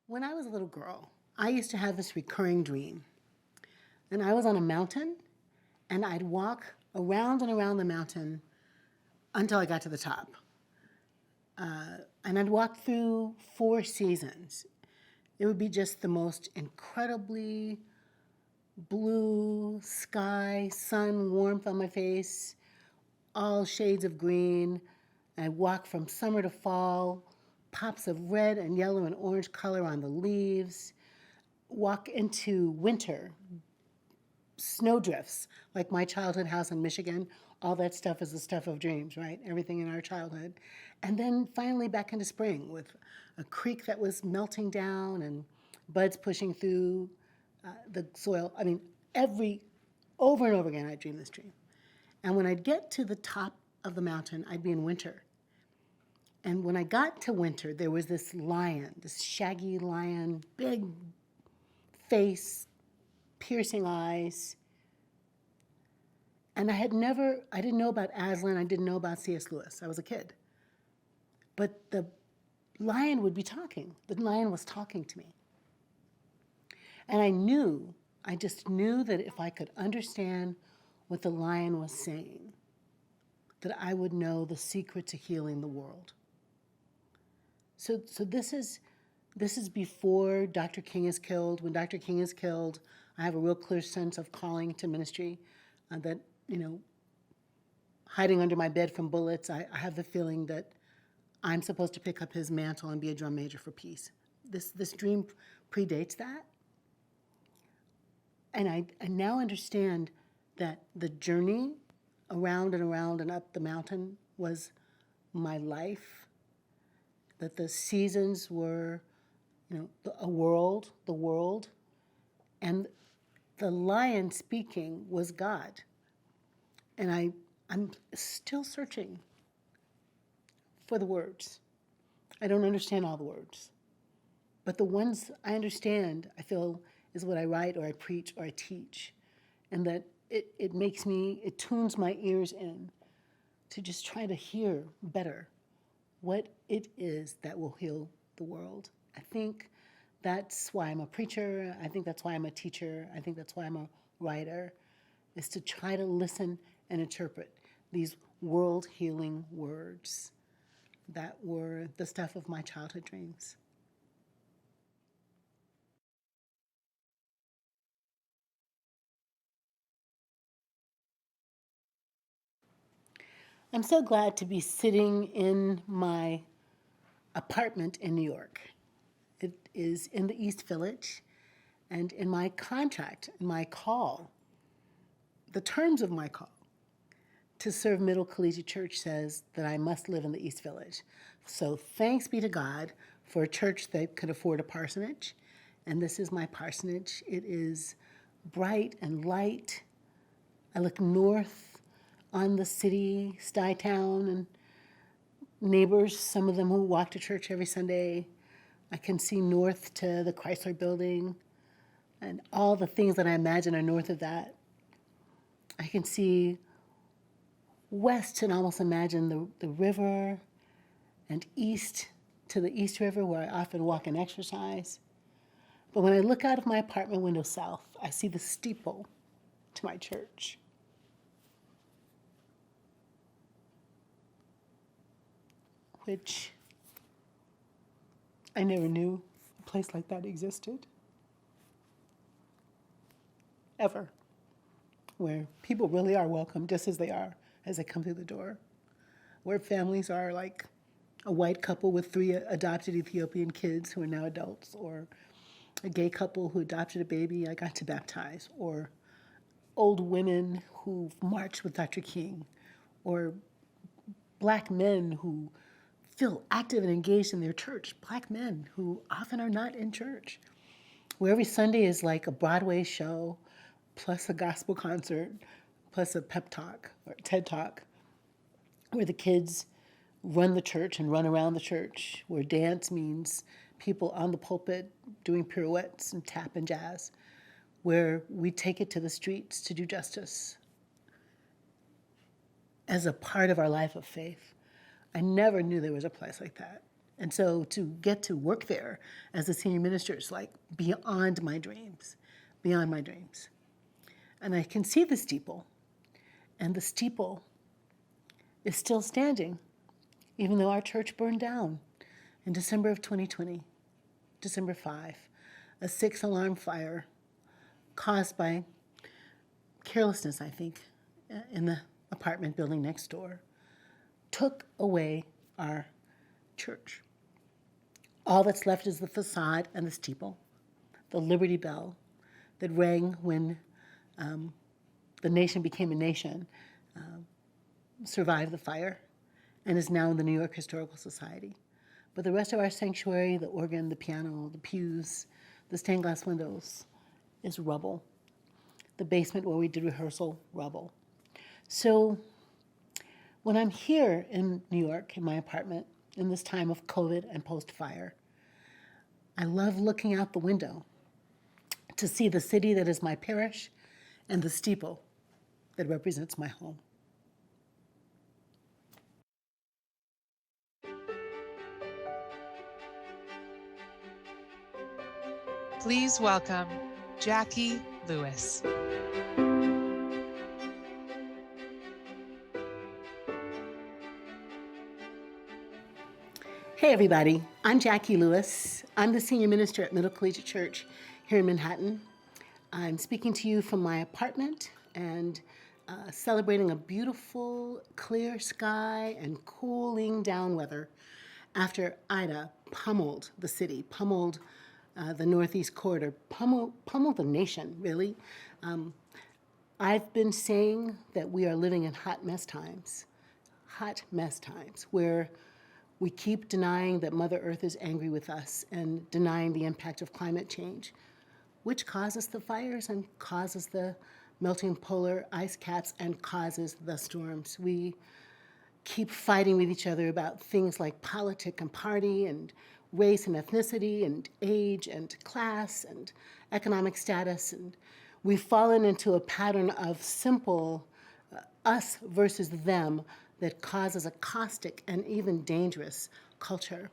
When I was a little girl, I used to have this recurring dream. And I was on a mountain, and I'd walk around and around the mountain until I got to the top. And I'd walk through 4 seasons. It would be just the most incredibly blue sky, sun, warmth on my face, all shades of green. I'd walk from summer to fall, pops of red and yellow and orange color on the leaves, walk into winter, snowdrifts, like my childhood house in Michigan. All that stuff is the stuff of dreams, right? Everything in our childhood. And then finally back into spring with a creek that was melting down and buds pushing through the soil. I mean, over and over again, I dreamed this dream. And when I'd get to the top of the mountain, I'd be in winter. And when I got to winter, there was this lion, this shaggy lion, big face, piercing eyes. And I didn't know about Aslan, I didn't know about C.S. Lewis. I was a kid. But the lion would be talking. The lion was talking to me. And I just knew that if I could understand what the lion was saying, that I would know the secret to healing the world. So this is before Dr. King is killed. When Dr. King is killed, I have a real clear sense of calling to ministry, that, hiding under my bed from bullets, I have the feeling that I'm supposed to pick up his mantle and be a drum major for peace. This dream predates that. And I now understand that the journey around and around and up the mountain was my life, that the seasons were, the world, and the lion speaking was God. And I'm still searching for the words. I don't understand all the words. But the ones I understand, I feel, is what I write or I preach or I teach. And that it tunes my ears in to just try to hear better what it is that will heal the world. I think that's why I'm a preacher. I think that's why I'm a teacher. I think that's why I'm a writer, is to try to listen and interpret these world-healing words that were the stuff of my childhood dreams. I'm so glad to be sitting in my apartment in New York. It is in the East Village, and in my contract, in my call, the terms of my call to serve Middle Collegiate Church says that I must live in the East Village. So thanks be to God for a church that could afford a parsonage, and this is my parsonage. It is bright and light. I look north on the city, Stuytown, and neighbors, some of them who walk to church every Sunday. I can see north to the Chrysler Building and all the things that I imagine are north of that. I can see west and almost imagine the river, and east to the East River, where I often walk and exercise. But when I look out of my apartment window south, I see the steeple to my church. Which I never knew a place like that existed. Ever. Where people really are welcome just as they are, as they come through the door. Where families are like a white couple with 3 adopted Ethiopian kids who are now adults, or a gay couple who adopted a baby I got to baptize, or old women who marched with Dr. King, or Black men who feel active and engaged in their church, Black men who often are not in church, where every Sunday is like a Broadway show, plus a gospel concert, plus a pep talk or TED talk, where the kids run the church and run around the church, where dance means people on the pulpit doing pirouettes and tap and jazz, where we take it to the streets to do justice as a part of our life of faith. I never knew there was a place like that. And so to get to work there as a senior minister is like beyond my dreams, beyond my dreams. And I can see the steeple, and the steeple is still standing, even though our church burned down in December of 2020, December 5, a 6-alarm fire caused by carelessness, I think, in the apartment building next door, took away our church. All that's left is the facade and the steeple, the Liberty Bell that rang when the nation became a nation, survived the fire, and is now in the New York Historical Society. But the rest of our sanctuary, the organ, the piano, the pews, the stained glass windows, is rubble. The basement where we did rehearsal, rubble. So when I'm here in New York, in my apartment, in this time of COVID and post-fire, I love looking out the window to see the city that is my parish and the steeple that represents my home. Please welcome Jacqui Lewis. Hey everybody, I'm Jacqui Lewis. I'm the senior minister at Middle Collegiate Church here in Manhattan. I'm speaking to you from my apartment and celebrating a beautiful, clear sky and cooling down weather after Ida pummeled the city, pummeled the Northeast Corridor, pummeled the nation, really. I've been saying that we are living in hot mess times, where we keep denying that Mother Earth is angry with us and denying the impact of climate change, which causes the fires and causes the melting polar ice caps and causes the storms. We keep fighting with each other about things like politics and party and race and ethnicity and age and class and economic status. And we've fallen into a pattern of simple us versus them that causes a caustic and even dangerous culture.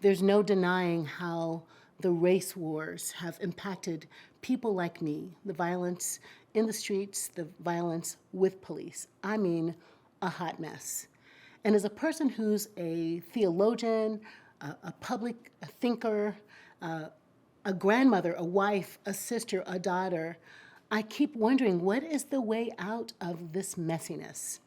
There's no denying how the race wars have impacted people like me, the violence in the streets, the violence with police. I mean, a hot mess. And as a person who's a theologian, a public thinker, a grandmother, a wife, a sister, a daughter, I keep wondering, what is the way out of this messiness?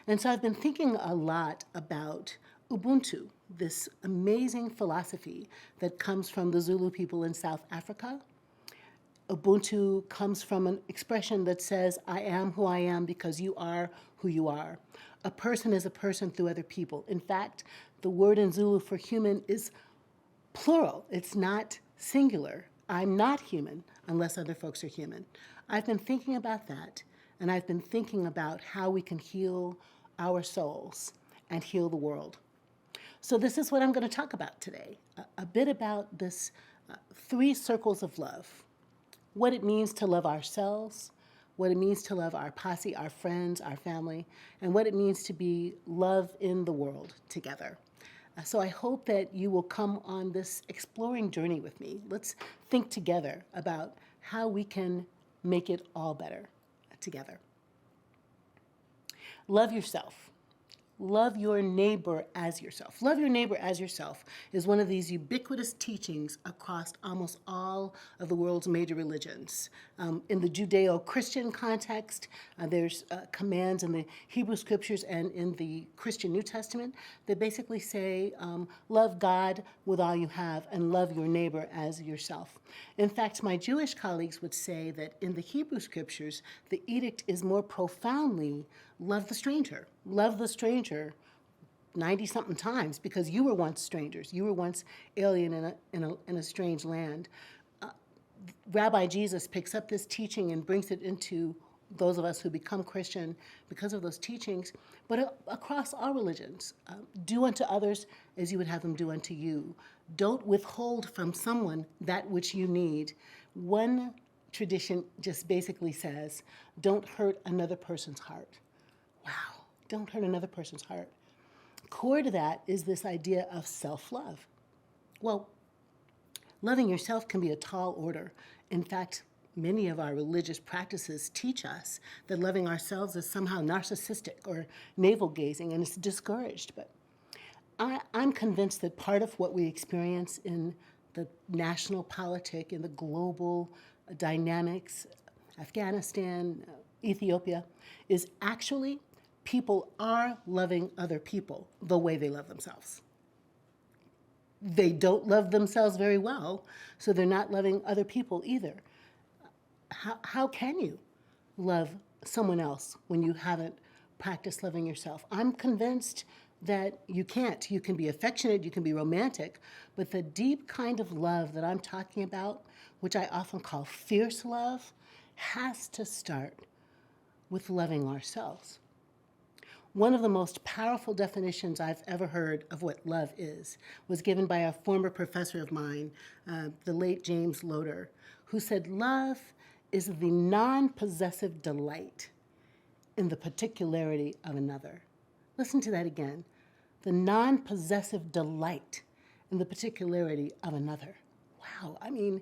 And so I've been thinking a lot about Ubuntu, this amazing philosophy that comes from the Zulu people in South Africa. Ubuntu comes from an expression that says, I am who I am because you are who you are. A person is a person through other people. In fact, the word in Zulu for human is plural. It's not singular. I'm not human unless other folks are human. I've been thinking about that, and I've been thinking about how we can heal our souls and heal the world. So this is what I'm going to talk about today, a bit about this 3 circles of love, what it means to love ourselves, what it means to love our posse, our friends, our family, and what it means to be love in the world together. So I hope that you will come on this exploring journey with me. Let's think together about how we can make it all better together. Love yourself. Love your neighbor as yourself. Love your neighbor as yourself is one of these ubiquitous teachings across almost all of the world's major religions. In the Judeo-Christian context, there's commands in the Hebrew scriptures and in the Christian New Testament that basically say, love God with all you have and love your neighbor as yourself. In fact, my Jewish colleagues would say that in the Hebrew scriptures, the edict is more profoundly love the stranger. Love the stranger 90-something times because you were once strangers. You were once alien in a strange land. Rabbi Jesus picks up this teaching and brings it into those of us who become Christian because of those teachings, but across all religions. Do unto others as you would have them do unto you. Don't withhold from someone that which you need. One tradition just basically says, don't hurt another person's heart. Wow, don't hurt another person's heart. core to that is this idea of self-love. Well, loving yourself can be a tall order. In fact, many of our religious practices teach us that loving ourselves is somehow narcissistic or navel-gazing, and it's discouraged. But I'm convinced that part of what we experience in the national politic, in the global dynamics, Afghanistan, Ethiopia, is actually people are loving other people the way they love themselves. They don't love themselves very well, so they're not loving other people either. How can you love someone else when you haven't practiced loving yourself? I'm convinced that you can't. You can be affectionate, you can be romantic, but the deep kind of love that I'm talking about, which I often call fierce love, has to start with loving ourselves. One of the most powerful definitions I've ever heard of what love is was given by a former professor of mine, the late James Loder, who said love is the non-possessive delight in the particularity of another. Listen to that again. The non-possessive delight in the particularity of another. Wow, I mean,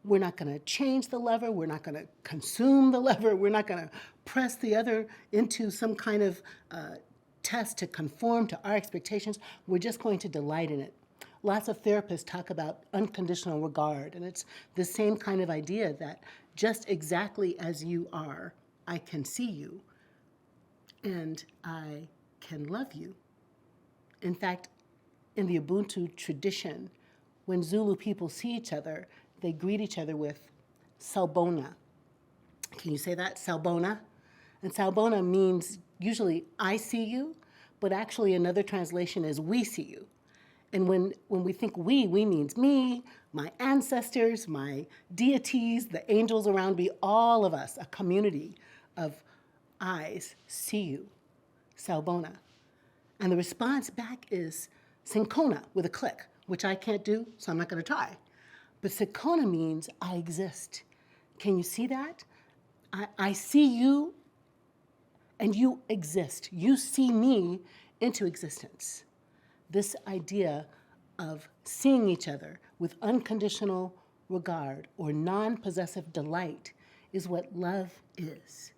we're not going to change the lever. We're not going to consume the lever. We're not going to press the other into some kind of test to conform to our expectations. We're just going to delight in it. Lots of therapists talk about unconditional regard, and it's the same kind of idea that just exactly as you are, I can see you, and I can love you. In fact, in the Ubuntu tradition, when Zulu people see each other, they greet each other with Sawubona. Can you say that? Sawubona? And Sawubona means usually I see you, but actually another translation is we see you. And when we think we means me, my ancestors, my deities, the angels around me, all of us, a community of eyes see you. Sawubona. And the response back is Sinkona with a click, which I can't do, so I'm not going to try. But Sinkona means I exist. Can you see that? I see you and you exist. You see me into existence. This idea of seeing each other with unconditional regard or non-possessive delight is what love is.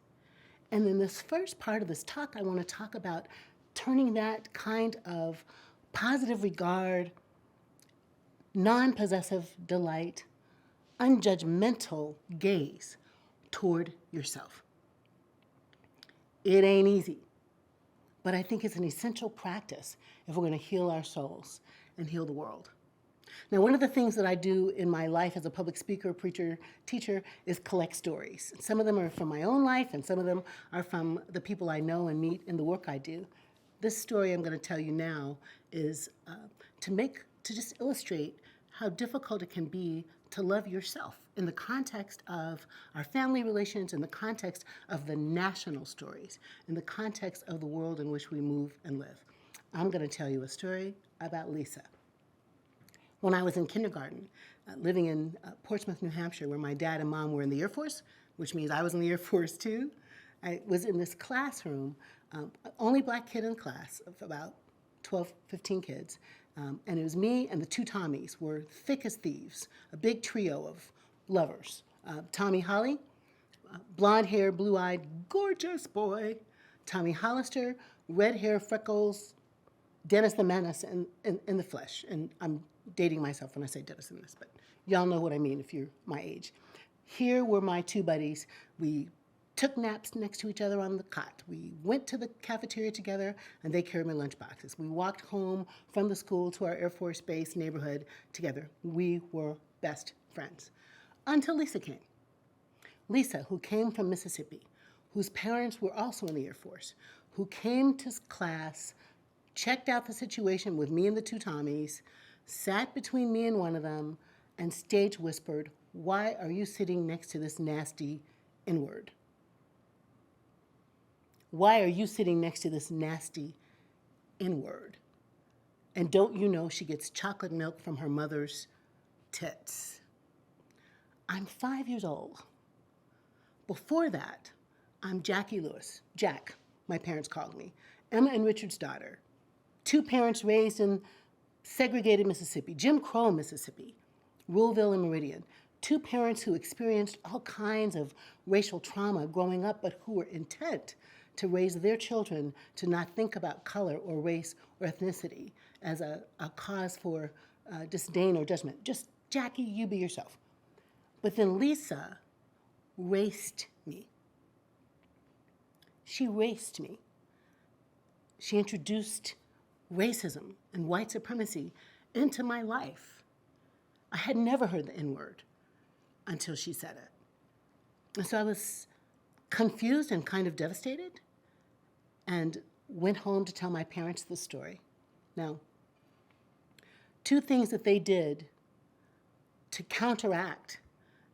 And in this first part of this talk, I want to talk about turning that kind of positive regard, non-possessive delight, unjudgmental gaze toward yourself. It ain't easy, but I think it's an essential practice if we're going to heal our souls and heal the world. Now, one of the things that I do in my life as a public speaker, preacher, teacher is collect stories. Some of them are from my own life, and some of them are from the people I know and meet in the work I do. This story I'm going to tell you now is to just illustrate how difficult it can be to love yourself in the context of our family relations, in the context of the national stories, in the context of the world in which we move and live. I'm going to tell you a story about Lisa. When I was in kindergarten, living in Portsmouth, New Hampshire, where my dad and mom were in the Air Force, which means I was in the Air Force too, I was in this classroom, only black kid in the class of about 12, 15 kids, and it was me and the two Tommies were thick as thieves, a big trio of lovers. Tommy Holly, blonde hair, blue-eyed, gorgeous boy. Tommy Hollister, red hair, freckles, Dennis the Menace in the flesh. And I'm dating myself when I say Dennis the Menace, but y'all know what I mean if you're my age. Here were my two buddies. We took naps next to each other on the cot. We went to the cafeteria together, and they carried my lunch boxes. We walked home from the school to our Air Force Base neighborhood together. We were best friends. Until Lisa came. Lisa, who came from Mississippi, whose parents were also in the Air Force, who came to class, checked out the situation with me and the two Tommies, sat between me and one of them, and stage whispered, "Why are you sitting next to this nasty N-word? Why are you sitting next to this nasty N-word? And don't you know she gets chocolate milk from her mother's tits?" I'm 5 years old. Before that, I'm Jacqui Lewis. Jack, my parents called me. Emma and Richard's daughter. Two parents raised in segregated Mississippi, Jim Crow, Mississippi, Ruleville and Meridian. Two parents who experienced all kinds of racial trauma growing up, but who were intent to raise their children to not think about color or race or ethnicity as a cause for disdain or judgment. Just, Jacqui, you be yourself. But then Lisa raced me. She raced me. She introduced racism and white supremacy into my life. I had never heard the N-word until she said it. And so I was confused and kind of devastated and went home to tell my parents the story. Now, two things that they did to counteract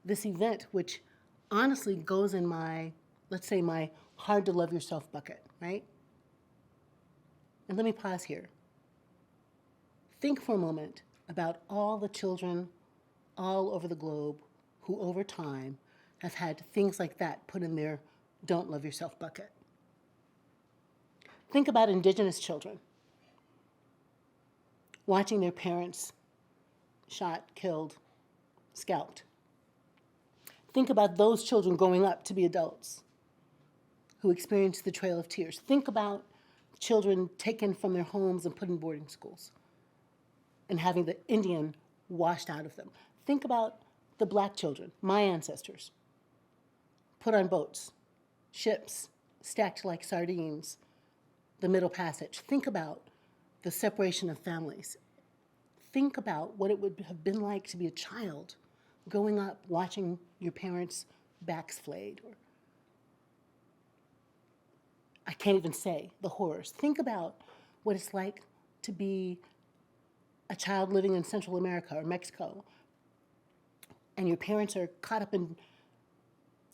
this event, which honestly goes in my, let's say, my hard to love yourself bucket, right? And let me pause here. Think for a moment about all the children all over the globe who over time have had things like that put in their don't love yourself bucket. Think about indigenous children watching their parents shot, killed, scalped. Think about those children growing up to be adults who experienced the Trail of Tears. Think about children taken from their homes and put in boarding schools and having the Indian washed out of them. Think about the black children, my ancestors, put on boats, ships, stacked like sardines, the Middle Passage. Think about the separation of families. Think about what it would have been like to be a child growing up watching your parents' backs flayed. Or I can't even say the horrors. Think about what it's like to be a child living in Central America or Mexico, and your parents are caught up in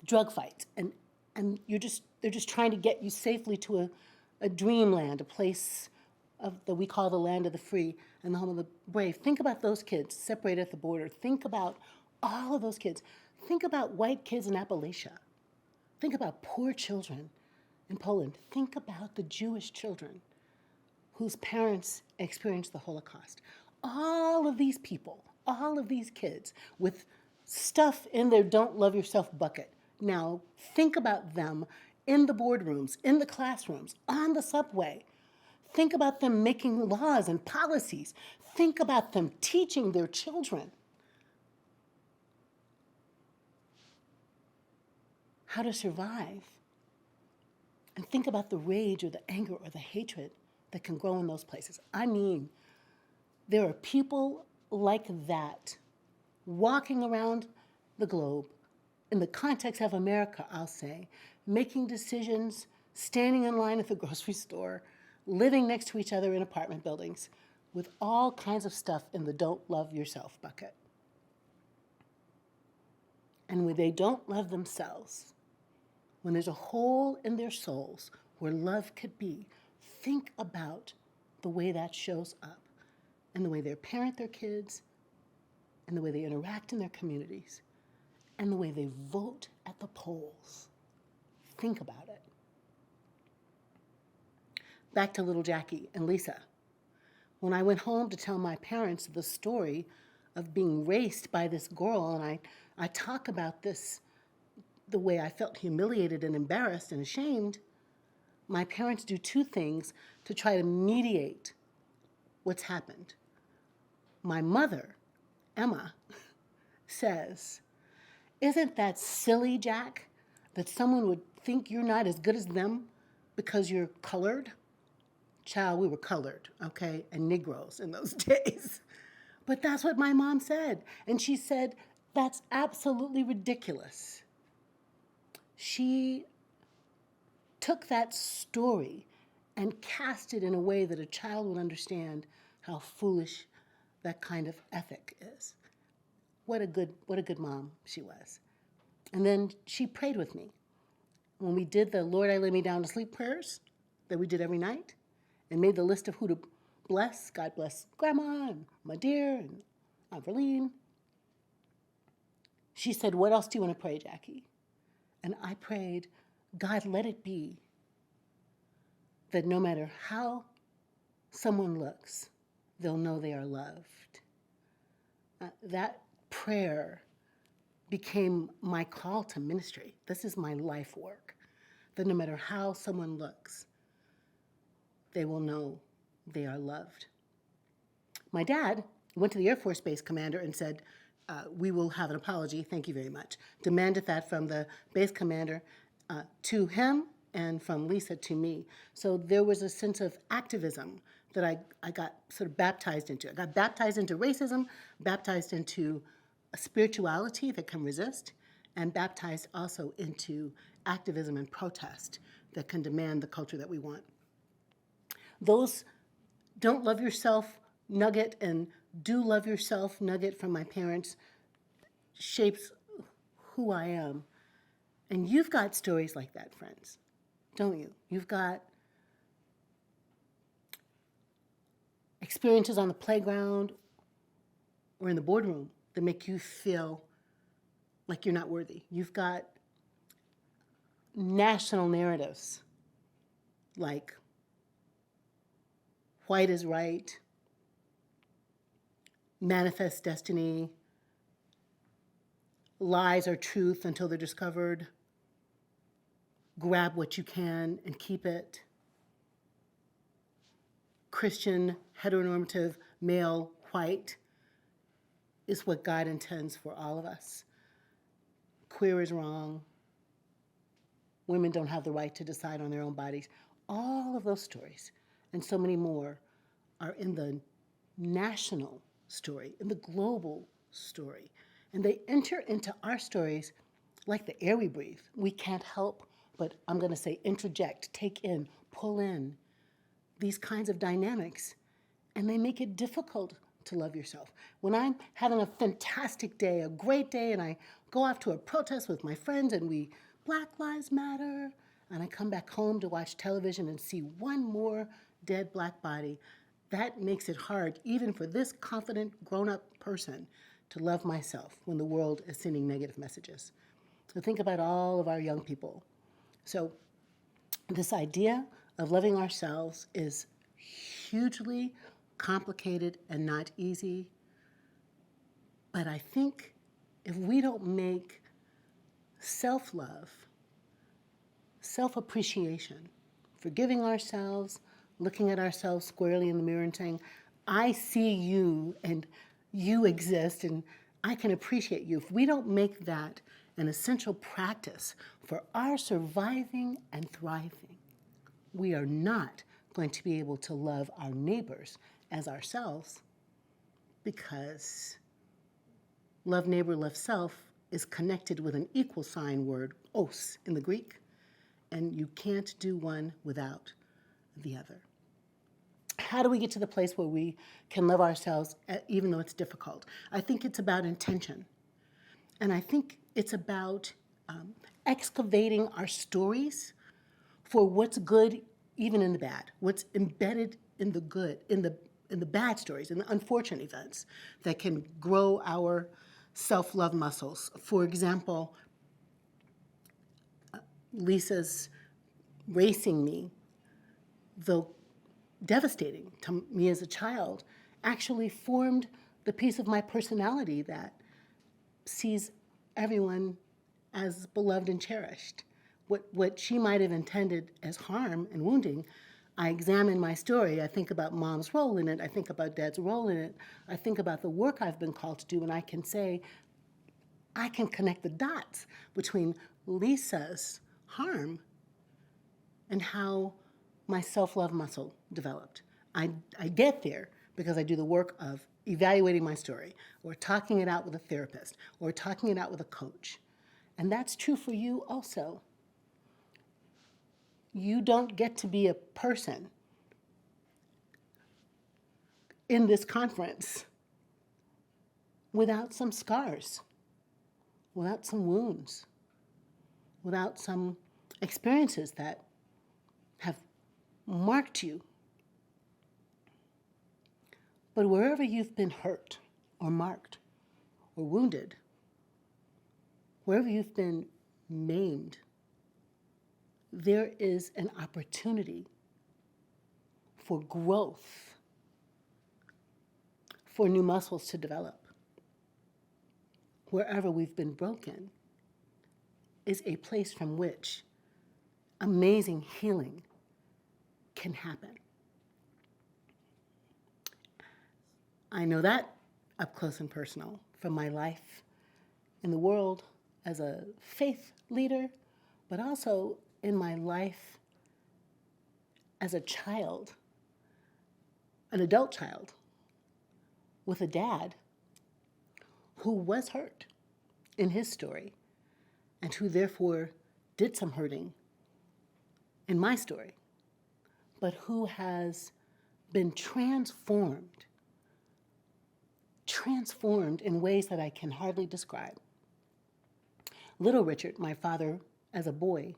drug fights, and they're just trying to get you safely to a dreamland, a place that we call the land of the free and the home of the brave. Think about those kids separated at the border. Think about all of those kids. Think about white kids in Appalachia. Think about poor children in Poland. Think about the Jewish children whose parents experienced the Holocaust. All of these people, all of these kids with stuff in their don't love yourself bucket. Now, think about them in the boardrooms, in the classrooms, on the subway. Think about them making laws and policies. Think about them teaching their children how to survive. And think about the rage or the anger or the hatred that can grow in those places. I mean, there are people like that walking around the globe in the context of America, I'll say, making decisions, standing in line at the grocery store, living next to each other in apartment buildings with all kinds of stuff in the don't love yourself bucket. And when they don't love themselves, when there's a hole in their souls where love could be, think about the way that shows up and the way they parent their kids and the way they interact in their communities and the way they vote at the polls. Think about it. Back to little Jacqui and Lisa. When I went home to tell my parents the story of being raced by this girl, and I talk about this, the way I felt humiliated and embarrassed and ashamed, my parents do two things to try to mediate what's happened. My mother, Emma, says, "Isn't that silly, Jack, that someone would think you're not as good as them because you're colored?" Child, we were colored, okay, and Negroes in those days. But that's what my mom said. And she said, that's absolutely ridiculous. She took that story and cast it in a way that a child would understand how foolish that kind of ethic is. What a good mom she was. And then she prayed with me. When we did the Lord, I lay me down to sleep prayers that we did every night, and made the list of who to bless. God bless Grandma and my dear and Aunt Verlene. She said, what else do you want to pray, Jacqui? And I prayed, God, let it be that no matter how someone looks, they'll know they are loved. That prayer became my call to ministry. This is my life work. That no matter how someone looks, they will know they are loved. My dad went to the Air Force Base commander and said, we will have an apology, thank you very much. Demanded that from the base commander to him and from Lisa to me. So there was a sense of activism that I got sort of baptized into. I got baptized into racism, baptized into a spirituality that can resist, and baptized also into activism and protest that can demand the culture that we want. Those don't love yourself nugget and do love yourself nugget from my parents shapes who I am. And you've got stories like that, friends, don't you? You've got experiences on the playground or in the boardroom that make you feel like you're not worthy. You've got national narratives like white is right, manifest destiny, lies are truth until they're discovered, grab what you can and keep it, Christian, heteronormative, male, white is what God intends for all of us. Queer is wrong. Women don't have the right to decide on their own bodies. All of those stories and so many more are in the national story, in the global story. And they enter into our stories like the air we breathe. We can't help but, I'm going to say, interject, take in, pull in these kinds of dynamics, and they make it difficult to love yourself. When I'm having a fantastic day, a great day, and I go off to a protest with my friends and we Black Lives Matter, and I come back home to watch television and see one more dead black body, that makes it hard, even for this confident, grown-up person, to love myself when the world is sending negative messages. So think about all of our young people. So this idea of loving ourselves is hugely complicated and not easy. But I think if we don't make self-love, self-appreciation, forgiving ourselves, looking at ourselves squarely in the mirror and saying, I see you and you exist and I can appreciate you. If we don't make that an essential practice for our surviving and thriving, we are not going to be able to love our neighbors as ourselves, because love neighbor, love self is connected with an equal sign word, os, in the Greek, and you can't do one without the other. How do we get to the place where we can love ourselves even though it's difficult? I think it's about intention. And I think it's about excavating our stories for what's good even in the bad, what's embedded in the good, in the bad stories, in the unfortunate events that can grow our self-love muscles. For example, Lisa's racing me, though devastating to me as a child, actually formed the piece of my personality that sees everyone as beloved and cherished. What she might have intended as harm and wounding, I examine my story. I think about mom's role in it. I think about dad's role in it. I think about the work I've been called to do, and I can say, I can connect the dots between Lisa's harm and how my self-love muscle developed. I get there because I do the work of evaluating my story, or talking it out with a therapist, or talking it out with a coach. And that's true for you also. You don't get to be a person in this conference without some scars, without some wounds, without some experiences that have marked you. But wherever you've been hurt or marked or wounded, wherever you've been maimed, there is an opportunity for growth, for new muscles to develop, wherever we've been broken, is a place from which amazing healing can happen. I know that up close and personal from my life in the world as a faith leader, but also in my life as a child, an adult child, with a dad who was hurt in his story and who therefore did some hurting in my story, but who has been transformed in ways that I can hardly describe. Little Richard, my father as a boy,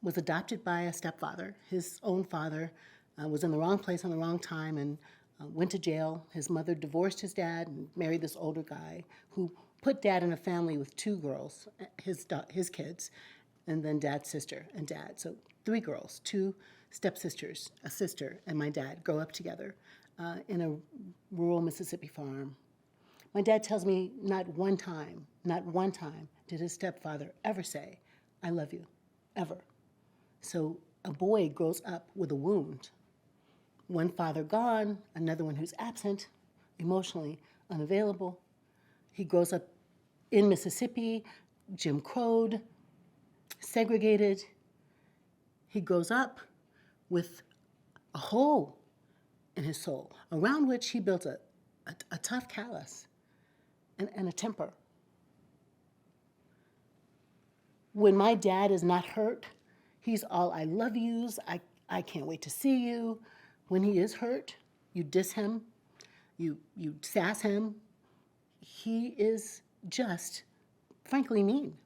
was adopted by a stepfather. His own father was in the wrong place on the wrong time and went to jail. His mother divorced his dad and married this older guy who put dad in a family with two girls, his kids, and then dad's sister and dad. So 3 girls, 2 stepsisters, a sister, and my dad grow up together in a rural Mississippi farm. My dad tells me not one time did his stepfather ever say, "I love you," ever. So a boy grows up with a wound. One father gone, another one who's absent, emotionally unavailable. He grows up in Mississippi, Jim Crowed, segregated. He grows up with a hole in his soul, around which he built a tough callus and a temper. When my dad is not hurt, he's all "I love yous, I can't wait to see you." When he is hurt, you diss him, you sass him. He is just, frankly, mean.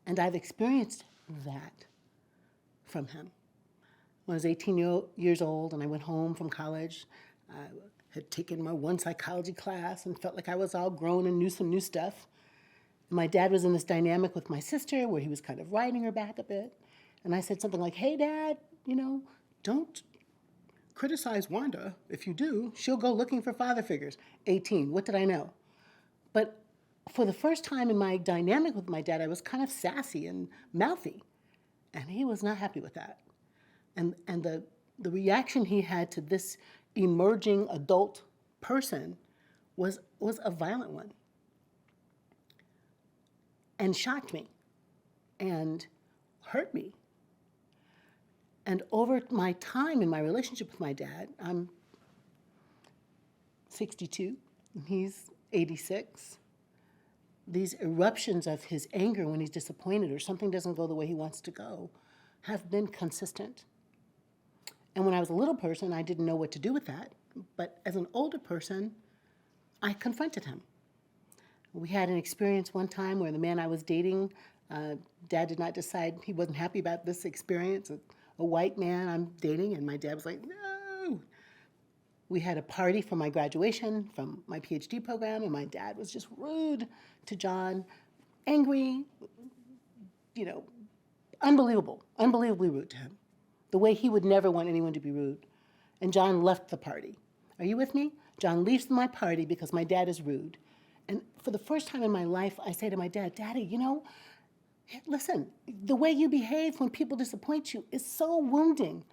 And I've experienced that from him. When I was 18 years old and I went home from college, I had taken my one psychology class and felt like I was all grown and knew some new stuff. And my dad was in this dynamic with my sister where he was kind of riding her back a bit. And I said something like, "Hey, Dad, don't criticize Wanda. If you do, she'll go looking for father figures." 18, what did I know? But for the first time in my dynamic with my dad, I was kind of sassy and mouthy. And he was not happy with that. And the reaction he had to this emerging adult person was a violent one. And shocked me and hurt me. And over my time in my relationship with my dad, I'm 62, and he's 86. These eruptions of his anger when he's disappointed or something doesn't go the way he wants to go have been consistent. And when I was a little person, I didn't know what to do with that. But as an older person, I confronted him. We had an experience one time where the man I was dating, Dad did not decide he wasn't happy about this experience. A white man I'm dating, and my dad was like, "No." We had a party for my graduation from my PhD program, and my dad was just rude to John, angry, unbelievably rude to him, the way he would never want anyone to be rude. And John left the party. Are you with me? John leaves my party because my dad is rude. And for the first time in my life, I say to my dad, "Daddy, listen, the way you behave when people disappoint you is so wounding.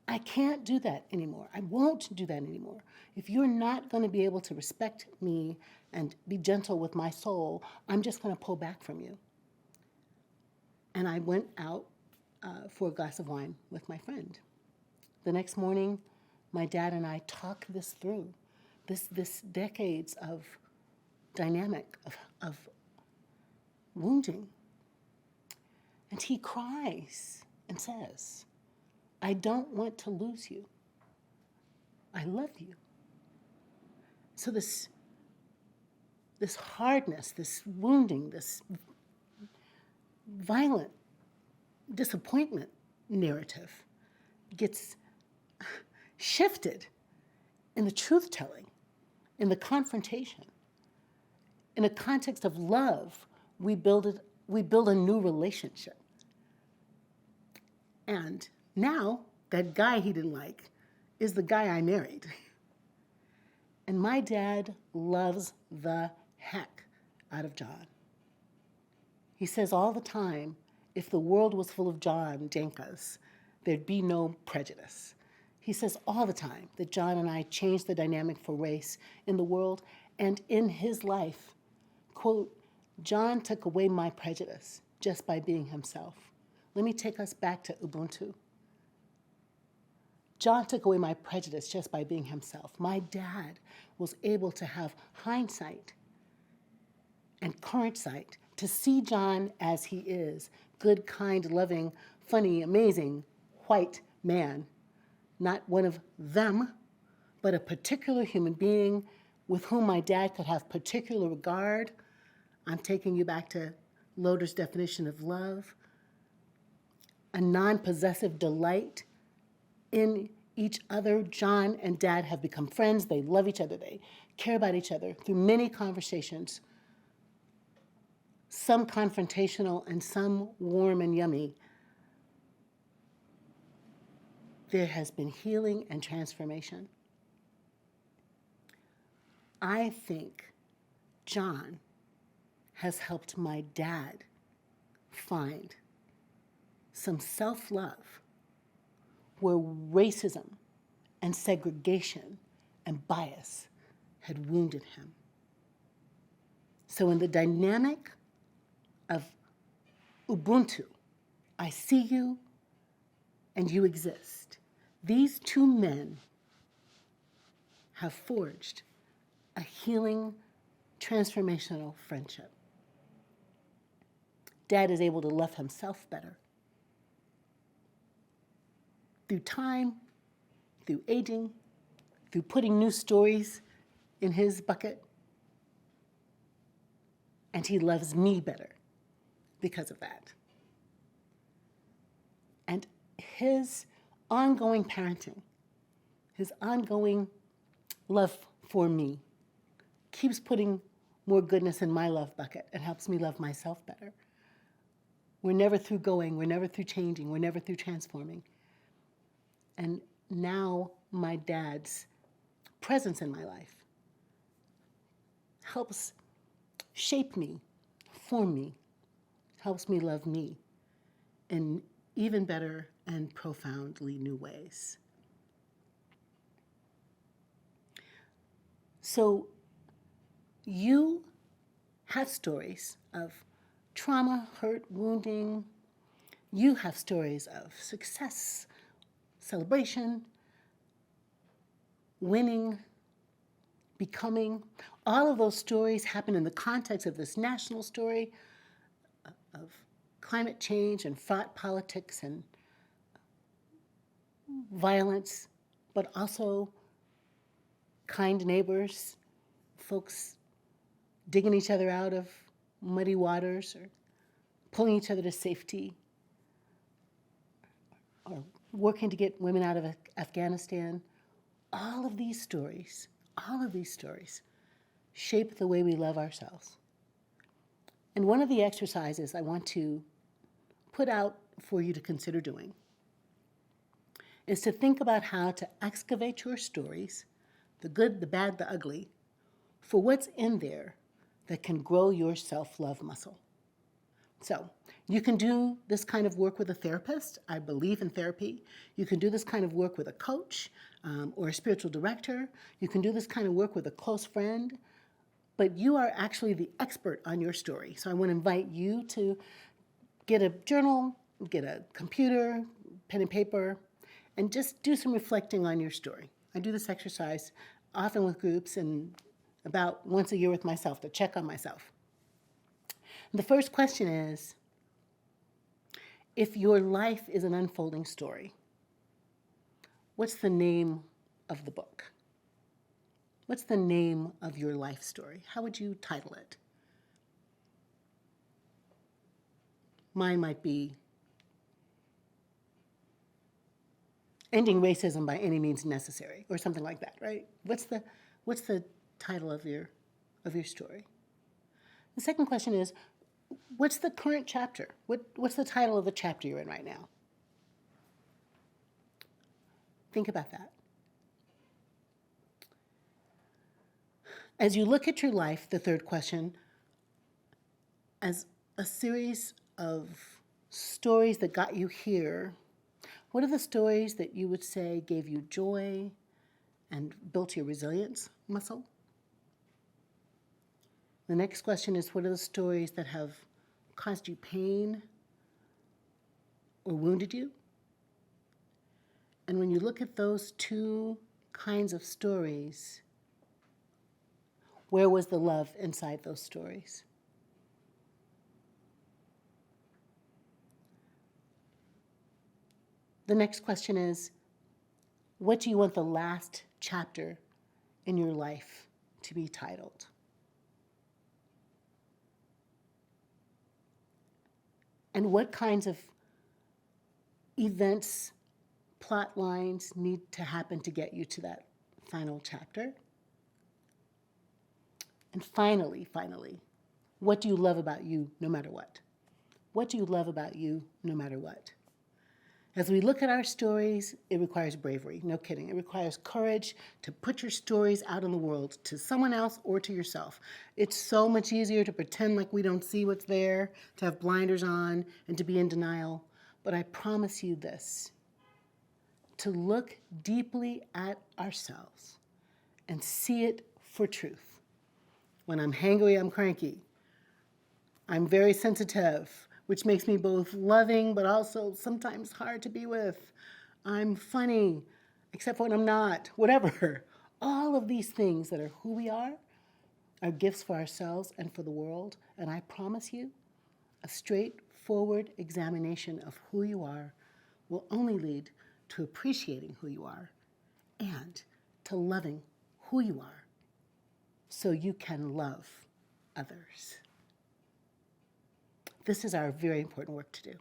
I can't do that anymore. I won't do that anymore. If you're not going to be able to respect me and be gentle with my soul, I'm just going to pull back from you." And I went out for a glass of wine with my friend. The next morning, my dad and I talked this through, this decades of dynamic of wounding. And he cries and says, "I don't want to lose you. I love you." So this hardness, this wounding, this violent disappointment narrative gets shifted in the truth-telling, in the confrontation. In a context of love, we build a new relationship. And now that guy he didn't like is the guy I married. And my dad loves the heck out of John. He says all the time, if the world was full of John Jankas, there'd be no prejudice. He says all the time that John and I changed the dynamic for race in the world, and in his life, quote, John took away my prejudice just by being himself. Let me take us back to Ubuntu. John took away my prejudice just by being himself. My dad was able to have hindsight and current sight to see John as he is, good, kind, loving, funny, amazing, white man, not one of them, but a particular human being with whom my dad could have particular regard. I'm taking you back to Loder's definition of love, a non-possessive delight in each other. John and Dad have become friends. They love each other. They care about each other through many conversations, some confrontational and some warm and yummy. There has been healing and transformation. I think John has helped my dad find some self-love where racism and segregation and bias had wounded him. So in the dynamic of Ubuntu, I see you and you exist. These two men have forged a healing, transformational friendship. Dad is able to love himself better. Through time, through aging, through putting new stories in his bucket. And he loves me better because of that. And his ongoing parenting, his ongoing love for me, keeps putting more goodness in my love bucket and helps me love myself better. We're never through going, we're never through changing, we're never through transforming. And now my dad's presence in my life helps shape me, form me, helps me love me in even better and profoundly new ways. So you have stories of trauma, hurt, wounding. You have stories of success, celebration, winning, becoming. All of those stories happen in the context of this national story of climate change and fraught politics and violence, but also kind neighbors, folks digging each other out of muddy waters or pulling each other to safety, or working to get women out of Afghanistan. All of these stories shape the way we love ourselves. And one of the exercises I want to put out for you to consider doing is to think about how to excavate your stories, the good, the bad, the ugly, for what's in there that can grow your self-love muscle. So you can do this kind of work with a therapist. I believe in therapy. You can do this kind of work with a coach or a spiritual director. You can do this kind of work with a close friend. But you are actually the expert on your story. So I want to invite you to get a journal, get a computer, pen and paper, and just do some reflecting on your story. I do this exercise often with groups and about once a year with myself to check on myself. The first question is, if your life is an unfolding story, what's the name of the book? What's the name of your life story? How would you title it? Mine might be Ending Racism by Any Means Necessary, or something like that, right? What's the title of your story? The second question is, what's the current chapter? What's the title of the chapter you're in right now? Think about that. As you look at your life, the third question, as a series of stories that got you here, what are the stories that you would say gave you joy and built your resilience muscle? The next question is, what are the stories that have caused you pain or wounded you? And when you look at those two kinds of stories, where was the love inside those stories? The next question is, what do you want the last chapter in your life to be titled? And what kinds of events, plot lines need to happen to get you to that final chapter? And finally, what do you love about you no matter what? What do you love about you no matter what? As we look at our stories, it requires bravery, no kidding. It requires courage to put your stories out in the world to someone else or to yourself. It's so much easier to pretend like we don't see what's there, to have blinders on, and to be in denial. But I promise you this, to look deeply at ourselves and see it for truth. When I'm hangry, I'm cranky. I'm very sensitive, which makes me both loving but also sometimes hard to be with. I'm funny, except when I'm not, whatever. All of these things that are who we are gifts for ourselves and for the world. And I promise you, a straightforward examination of who you are will only lead to appreciating who you are and to loving who you are so you can love others. This is our very important work to do.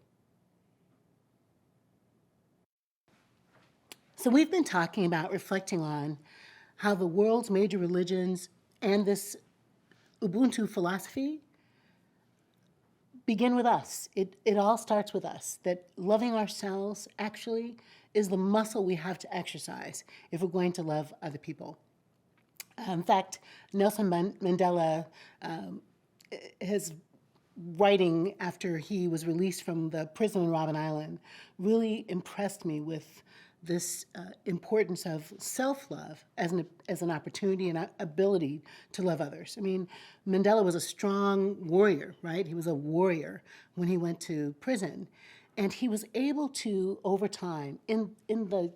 So we've been talking about reflecting on how the world's major religions and this Ubuntu philosophy begin with us. It all starts with us, that loving ourselves actually is the muscle we have to exercise if we're going to love other people. In fact, Nelson Mandela, his writing after he was released from the prison in Robben Island really impressed me with this importance of self-love as an opportunity and ability to love others. I mean, Mandela was a strong warrior, right? He was a warrior when he went to prison. And he was able to, over time, in the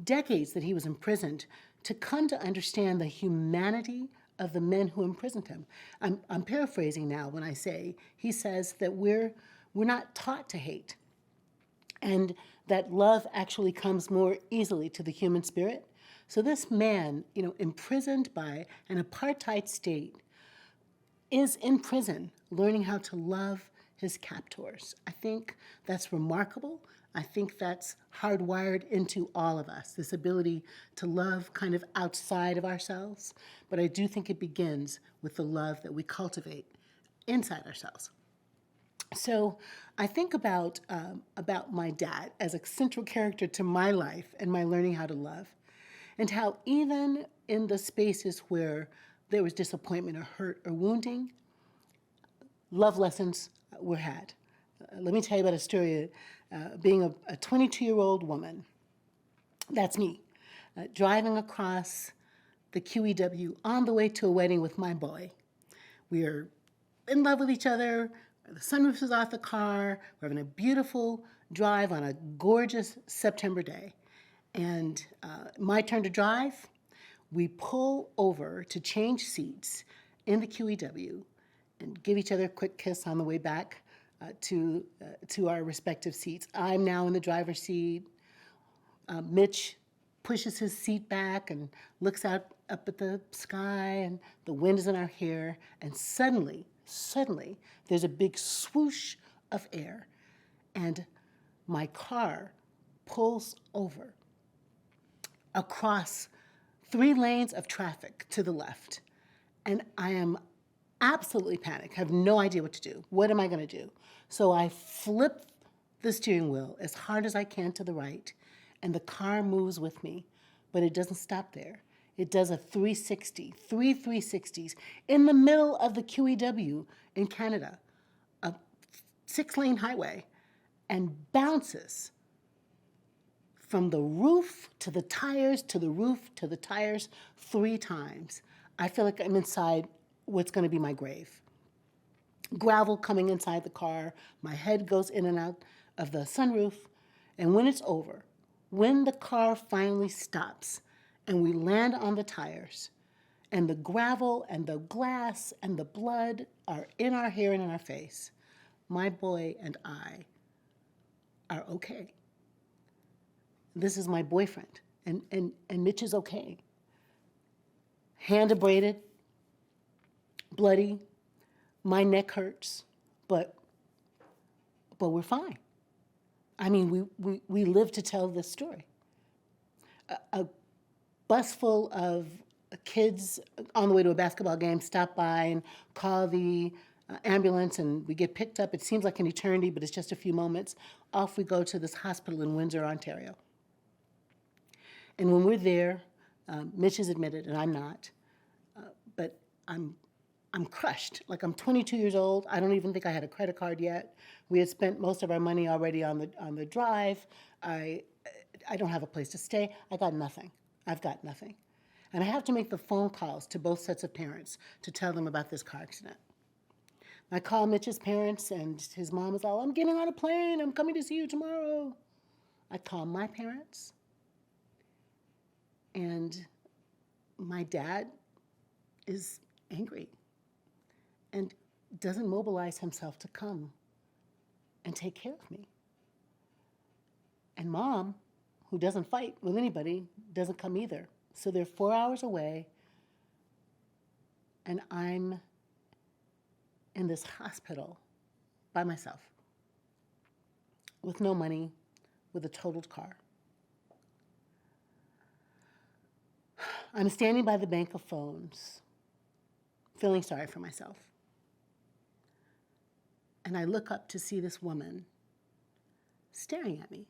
decades that he was imprisoned, to come to understand the humanity of the men who imprisoned him. I'm paraphrasing now when I say, he says that we're not taught to hate, and that love actually comes more easily to the human spirit. So this man, imprisoned by an apartheid state, is in prison learning how to love his captors. I think that's remarkable. I think that's hardwired into all of us, this ability to love kind of outside of ourselves. But I do think it begins with the love that we cultivate inside ourselves. So I think about my dad as a central character to my life and my learning how to love, and how even in the spaces where there was disappointment or hurt or wounding, love lessons were had. Let me tell you about a story. Being a 22-year-old woman, that's me, driving across the QEW on the way to a wedding with my boy. We are in love with each other. The sunroof is off the car. We're having a beautiful drive on a gorgeous September day. And my turn to drive. We pull over to change seats in the QEW and give each other a quick kiss on the way back to our respective seats. I'm now in the driver's seat. Mitch pushes his seat back and looks up at the sky, and the wind is in our hair, and suddenly, there's a big swoosh of air, and my car pulls over across 3 lanes of traffic to the left, and I am absolutely panicked, have no idea what to do. What am I going to do? So I flip the steering wheel as hard as I can to the right, and the car moves with me, but it doesn't stop there. It does a 360, three 360s in the middle of the QEW in Canada, a 6-lane highway, and bounces from the roof to the tires to the roof to the tires 3 times. I feel like I'm inside what's going to be my grave. Gravel coming inside the car, my head goes in and out of the sunroof, and when it's over, when the car finally stops and we land on the tires, and the gravel and the glass and the blood are in our hair and in our face, my boy and I are okay. This is my boyfriend, and Mitch is okay. Hand abraded, bloody, my neck hurts, but we're fine. I mean, we live to tell this story. A bus full of kids on the way to a basketball game stop by and call the ambulance, and we get picked up. It seems like an eternity, but it's just a few moments. Off we go to this hospital in Windsor, Ontario. And when we're there, Mitch is admitted, and I'm not, but I'm crushed. Like, I'm 22 years old. I don't even think I had a credit card yet. We had spent most of our money already on the drive. I don't have a place to stay. I got nothing. I've got nothing. And I have to make the phone calls to both sets of parents to tell them about this car accident. I call Mitch's parents, and his mom is all, "I'm getting on a plane. I'm coming to see you tomorrow." I call my parents, and my dad is angry and doesn't mobilize himself to come and take care of me. And Mom, who doesn't fight with anybody, doesn't come either. So they're 4 hours away, and I'm in this hospital by myself with no money, with a totaled car. I'm standing by the bank of phones, feeling sorry for myself. And I look up to see this woman staring at me.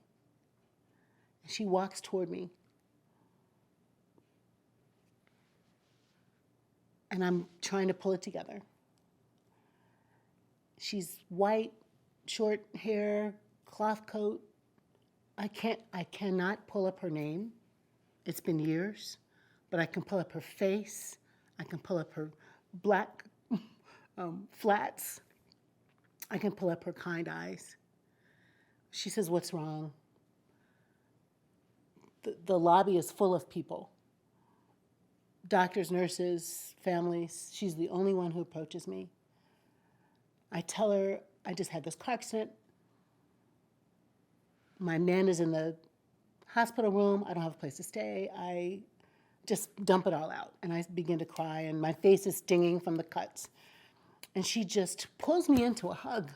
And she walks toward me. And I'm trying to pull it together. She's white, short hair, cloth coat. I cannot pull up her name. It's been years, but I can pull up her face. I can pull up her black flats. I can pull up her kind eyes. She says, "What's wrong?" The lobby is full of people. Doctors, nurses, families. She's the only one who approaches me. I tell her, I just had this car accident. My man is in the hospital room. I don't have a place to stay. I just dump it all out. And I begin to cry, and my face is stinging from the cuts. And she just pulls me into a hug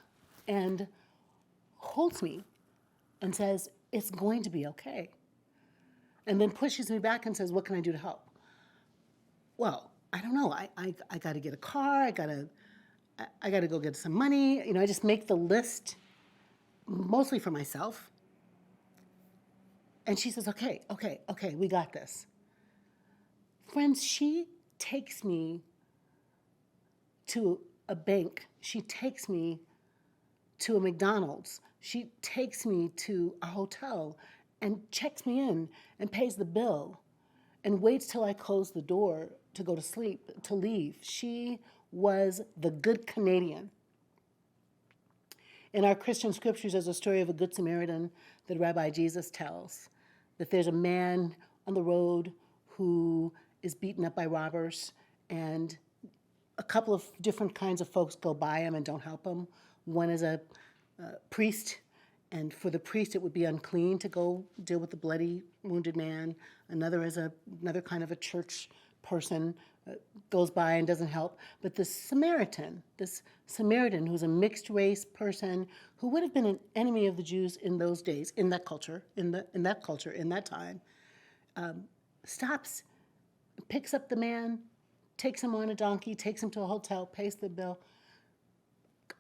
and holds me and says, "It's going to be okay." And then pushes me back and says, "What can I do to help?" Well, I don't know. I got to get a car. I got to go get some money. I just make the list mostly for myself. And she says, okay, we got this. Friends, she takes me to a bank. She takes me to a McDonald's. She takes me to a hotel and checks me in and pays the bill and waits till I close the door to go to sleep, to leave. She was the good Canadian. In our Christian scriptures, there's a story of a good Samaritan that Rabbi Jesus tells, that there's a man on the road who is beaten up by robbers, and a couple of different kinds of folks go by him and don't help him. One is a priest, and for the priest it would be unclean to go deal with the bloody, wounded man. Another is another kind of a church person, goes by and doesn't help. But this Samaritan who's a mixed race person who would have been an enemy of the Jews in those days, in that culture, in that time, stops, picks up the man, takes him on a donkey, takes him to a hotel, pays the bill.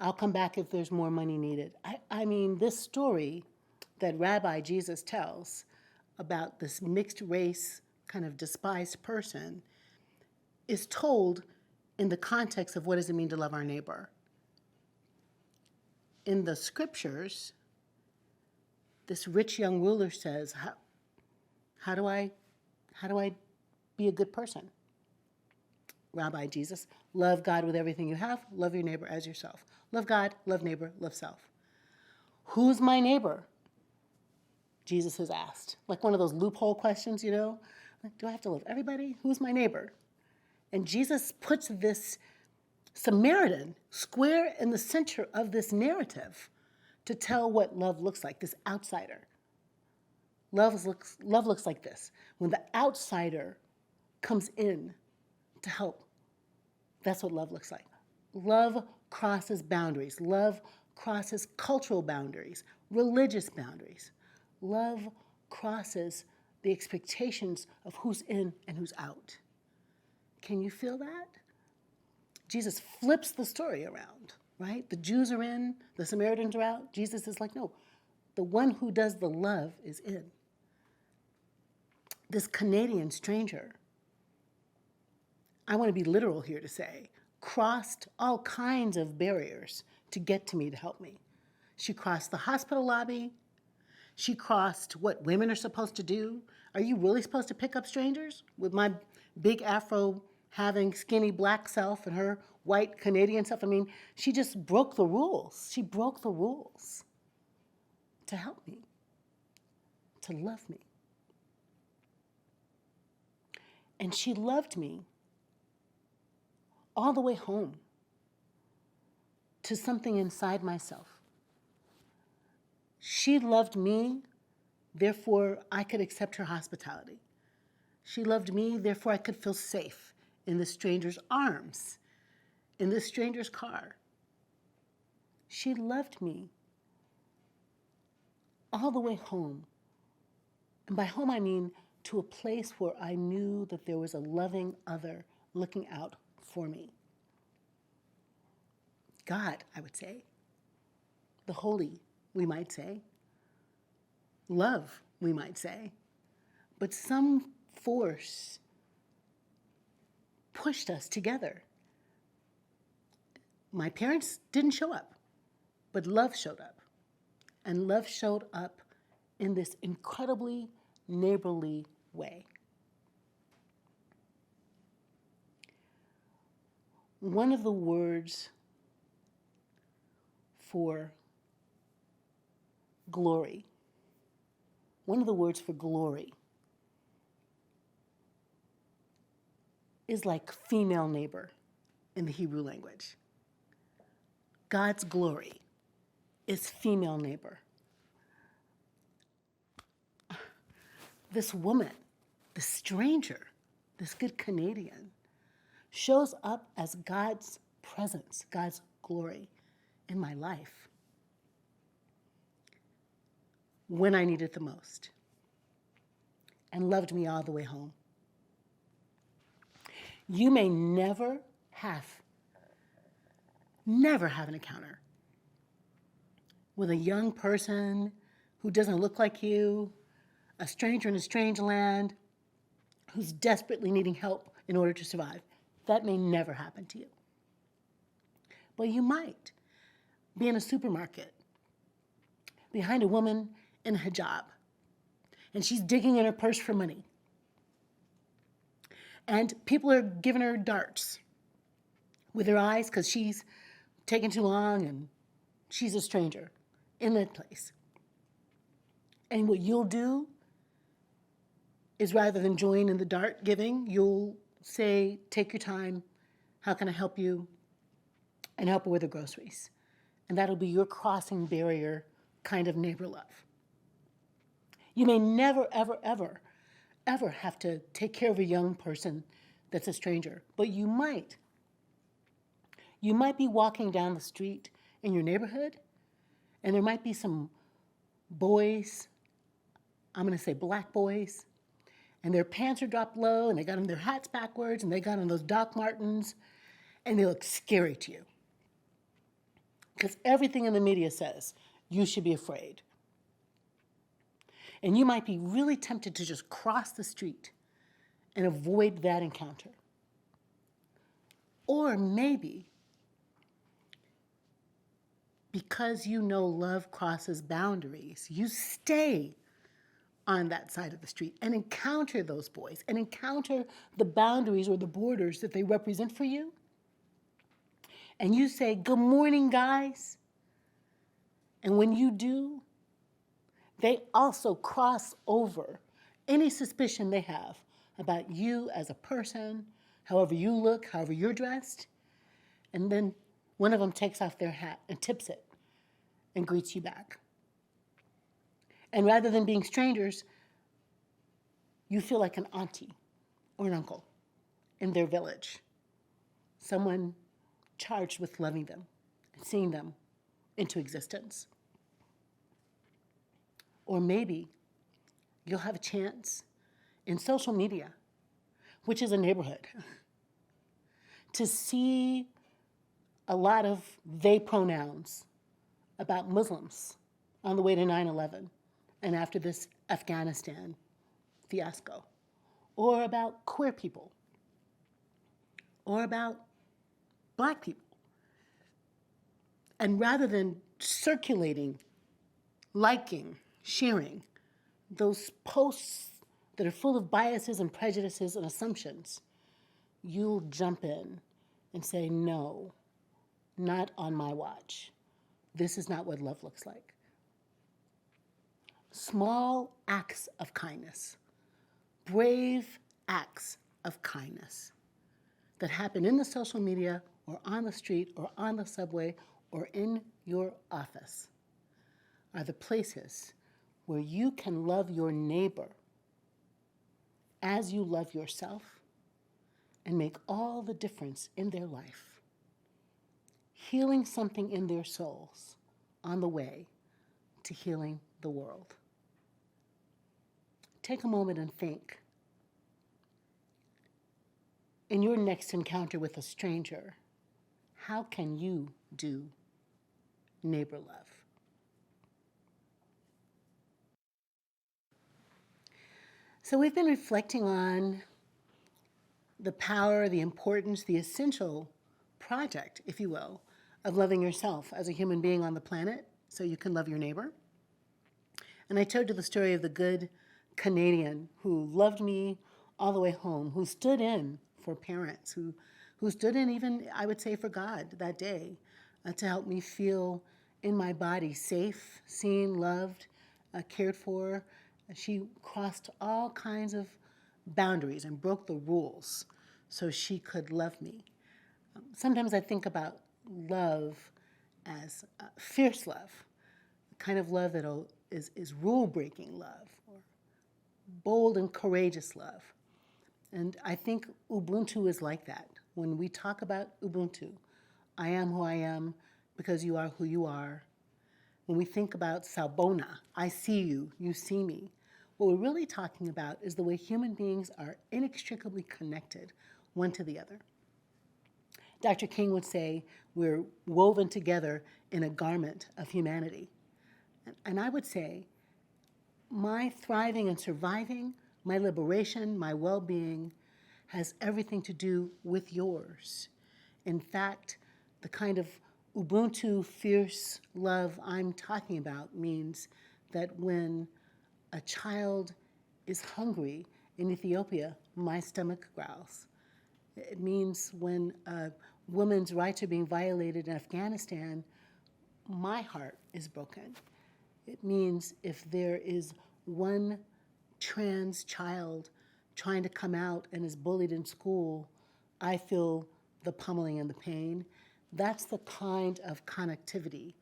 I'll come back if there's more money needed. I mean, this story that Rabbi Jesus tells about this mixed race, kind of despised person is told in the context of what does it mean to love our neighbor. In the scriptures, this rich young ruler says, how do I be a good person? Rabbi Jesus, love God with everything you have, love your neighbor as yourself. Love God, love neighbor, love self. Who's my neighbor? Jesus is asked. Like one of those loophole questions, Like, do I have to love everybody? Who's my neighbor? And Jesus puts this Samaritan square in the center of this narrative to tell what love looks like, this outsider. Love looks like this. When the outsider comes in to help, that's what love looks like. Love crosses boundaries. Love crosses cultural boundaries, religious boundaries. Love crosses the expectations of who's in and who's out. Can you feel that? Jesus flips the story around, right? The Jews are in, the Samaritans are out. Jesus is like, no, the one who does the love is in. This Canadian stranger, I want to be literal here to say, crossed all kinds of barriers to get to me to help me. She crossed the hospital lobby. She crossed what women are supposed to do. Are you really supposed to pick up strangers? With my big afro having skinny black self and her white Canadian self. I mean, she just broke the rules. She broke the rules to help me, to love me. And she loved me all the way home to something inside myself. She loved me, therefore I could accept her hospitality. She loved me, therefore I could feel safe in the stranger's arms, in the stranger's car. She loved me all the way home. And by home I mean to a place where I knew that there was a loving other looking out for me. God, I would say. The holy, we might say. Love, we might say. But some force pushed us together. My parents didn't show up, but love showed up. And love showed up in this incredibly neighborly way. One of the words for glory, is like female neighbor in the Hebrew language. God's glory is female neighbor. This woman, this stranger, this good Canadian, shows up as God's presence, God's glory in my life when I needed it the most, and loved me all the way home. You may never have an encounter with a young person who doesn't look like you, a stranger in a strange land who's desperately needing help in order to survive. That may never happen to you. But you might be in a supermarket behind a woman in a hijab, and she's digging in her purse for money. And people are giving her darts with their eyes because she's taking too long and she's a stranger in that place. And what you'll do is, rather than join in the dart giving, you'll say, take your time, how can I help you? And help her with her groceries. And that'll be your crossing barrier kind of neighbor love. You may never, ever, ever, ever have to take care of a young person that's a stranger, but you might. You might be walking down the street in your neighborhood, and there might be some boys, I'm gonna say black boys, and their pants are dropped low, and they got on their hats backwards, and they got on those Doc Martens, and they look scary to you. Because everything in the media says you should be afraid. And you might be really tempted to just cross the street and avoid that encounter. Or maybe because you know love crosses boundaries, you stay on that side of the street and encounter those boys and encounter the boundaries or the borders that they represent for you. And you say, "Good morning, guys." And when you do, they also cross over any suspicion they have about you as a person, however you look, however you're dressed. And then one of them takes off their hat and tips it and greets you back. And rather than being strangers, you feel like an auntie or an uncle in their village, someone charged with loving them and seeing them into existence. Or maybe you'll have a chance in social media, which is a neighborhood, to see a lot of they pronouns about Muslims on the way to 9/11 and after this Afghanistan fiasco, or about queer people, or about Black people. And rather than circulating, liking, sharing those posts that are full of biases and prejudices and assumptions, you'll jump in and say, "No, not on my watch. This is not what love looks like." Small acts of kindness, brave acts of kindness that happen in the social media or on the street or on the subway or in your office are the places where you can love your neighbor as you love yourself and make all the difference in their life, healing something in their souls on the way to healing the world. Take a moment and think. In your next encounter with a stranger, how can you do neighbor love? So we've been reflecting on the power, the importance, the essential project, if you will, of loving yourself as a human being on the planet so you can love your neighbor. And I told you the story of the good Canadian who loved me all the way home, who stood in for parents, who stood in even, I would say, for God that day to help me feel in my body safe, seen, loved, cared for. She crossed all kinds of boundaries and broke the rules so she could love me. Sometimes I think about love as fierce love, the kind of love that is rule-breaking love, or bold and courageous love. And I think Ubuntu is like that. When we talk about Ubuntu, I am who I am because you are who you are. When we think about Sabona, I see you, you see me, what we're really talking about is the way human beings are inextricably connected one to the other. Dr. King would say we're woven together in a garment of humanity. And I would say my thriving and surviving, my liberation, my well-being has everything to do with yours. In fact, the kind of Ubuntu fierce love I'm talking about means that when a child is hungry in Ethiopia, my stomach growls. It means when a woman's rights are being violated in Afghanistan, my heart is broken. It means if there is one trans child trying to come out and is bullied in school, I feel the pummeling and the pain. That's the kind of connectivity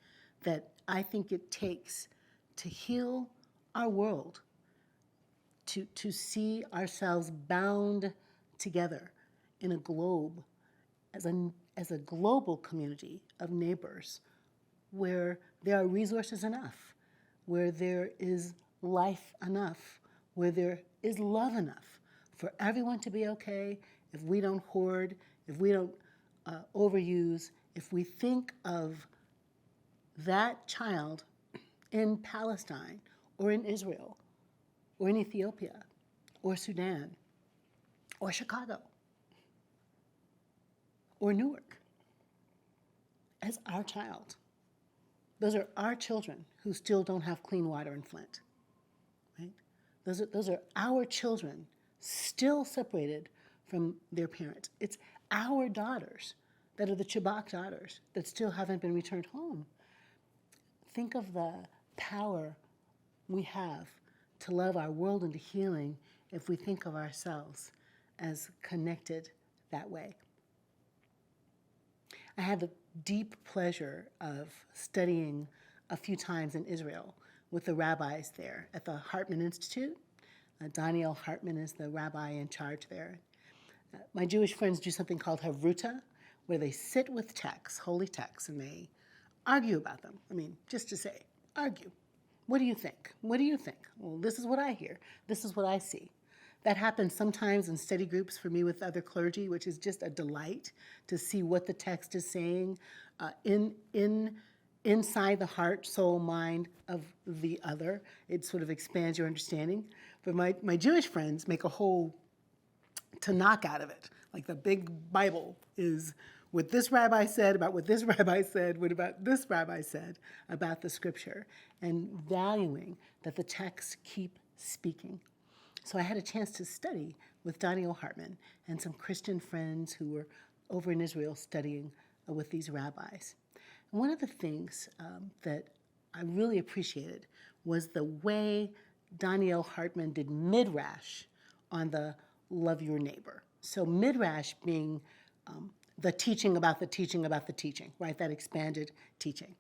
that I think it takes to heal our world, to see ourselves bound together in a globe as a global community of neighbors where there are resources enough, where there is life enough, where there is love enough for everyone to be okay if we don't hoard, if we don't overuse, if we think of that child in Palestine or in Israel or in Ethiopia, or Sudan, or Chicago, or Newark as our child. Those are our children who still don't have clean water in Flint, right? Those are our children still separated from their parents. It's our daughters that are the Chibok daughters that still haven't been returned home. Think of the power we have to love our world into healing if we think of ourselves as connected that way. I had the deep pleasure of studying a few times in Israel with the rabbis there at the Hartman Institute. Daniel Hartman is the rabbi in charge there. My Jewish friends do something called Havruta, where they sit with texts, holy texts, and they argue about them. I mean, just to say, argue. What do you think? What do you think? Well, this is what I hear. This is what I see. That happens sometimes in study groups for me with other clergy, which is just a delight to see what the text is saying inside the heart, soul, mind of the other. It sort of expands your understanding. But my Jewish friends make a whole Tanakh out of it. Like the big Bible is what this rabbi said about what this rabbi said, what about this rabbi said about the scripture, and valuing that the texts keep speaking. So I had a chance to study with Daniel Hartman and some Christian friends who were over in Israel studying with these rabbis. And one of the things that I really appreciated was the way Daniel Hartman did midrash on the love your neighbor. So midrash being the teaching about the teaching about the teaching, right? That expanded teaching.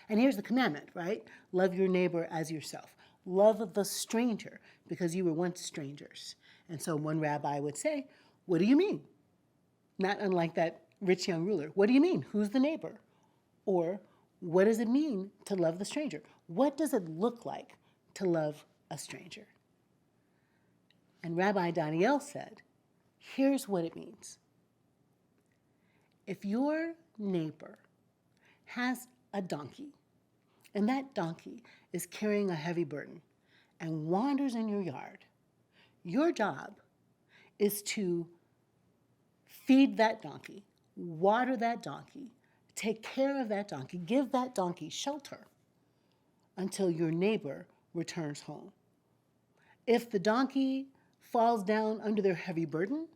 And here's the commandment, right? Love your neighbor as yourself. Love the stranger because you were once strangers. And so one rabbi would say, what do you mean? Not unlike that rich young ruler. What do you mean? Who's the neighbor? Or what does it mean to love the stranger? What does it look like to love a stranger? And Rabbi Daniel said, here's what it means. If your neighbor has a donkey, and that donkey is carrying a heavy burden and wanders in your yard, your job is to feed that donkey, water that donkey, take care of that donkey, give that donkey shelter until your neighbor returns home. If the donkey falls down under their heavy burden,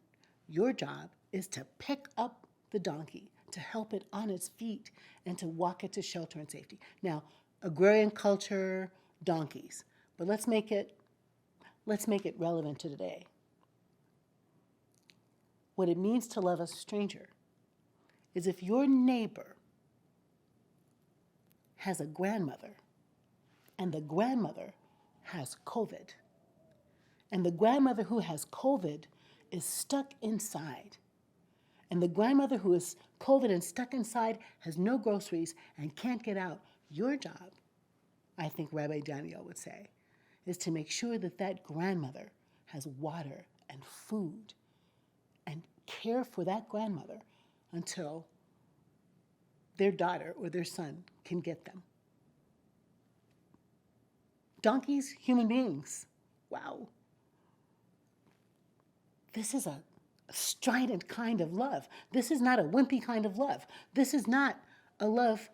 your job is to pick up the donkey, to help it on its feet, and to walk it to shelter and safety. Now, agrarian culture, donkeys, but let's make it relevant to today. What it means to love a stranger is if your neighbor has a grandmother and the grandmother has COVID, and the grandmother who has COVID is stuck inside, and the grandmother who is COVID and stuck inside has no groceries and can't get out, your job, I think Rabbi Daniel would say, is to make sure that that grandmother has water and food and care for that grandmother until their daughter or their son can get them. Donkeys, human beings. Wow. This is a strident kind of love. This is not a wimpy kind of love. This is not a love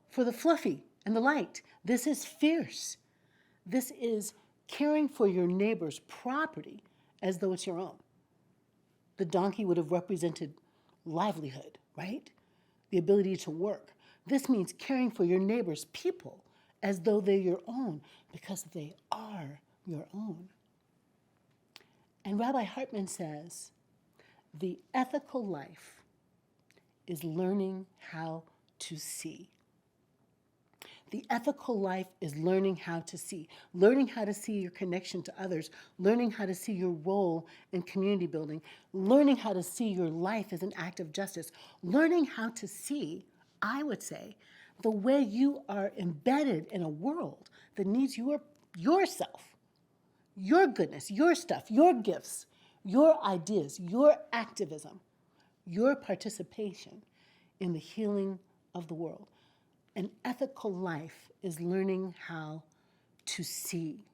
for the fluffy and the light. This is fierce. This is caring for your neighbor's property as though it's your own. The donkey would have represented livelihood, right? The ability to work. This means caring for your neighbor's people as though they're your own, because they are your own. And Rabbi Hartman says, the ethical life is learning how to see. The ethical life is learning how to see your connection to others, learning how to see your role in community building, learning how to see your life as an act of justice, learning how to see, I would say, the way you are embedded in a world that needs yourself, your goodness, your stuff, your gifts, your ideas, your activism, your participation in the healing of the world. An ethical life is learning how to see.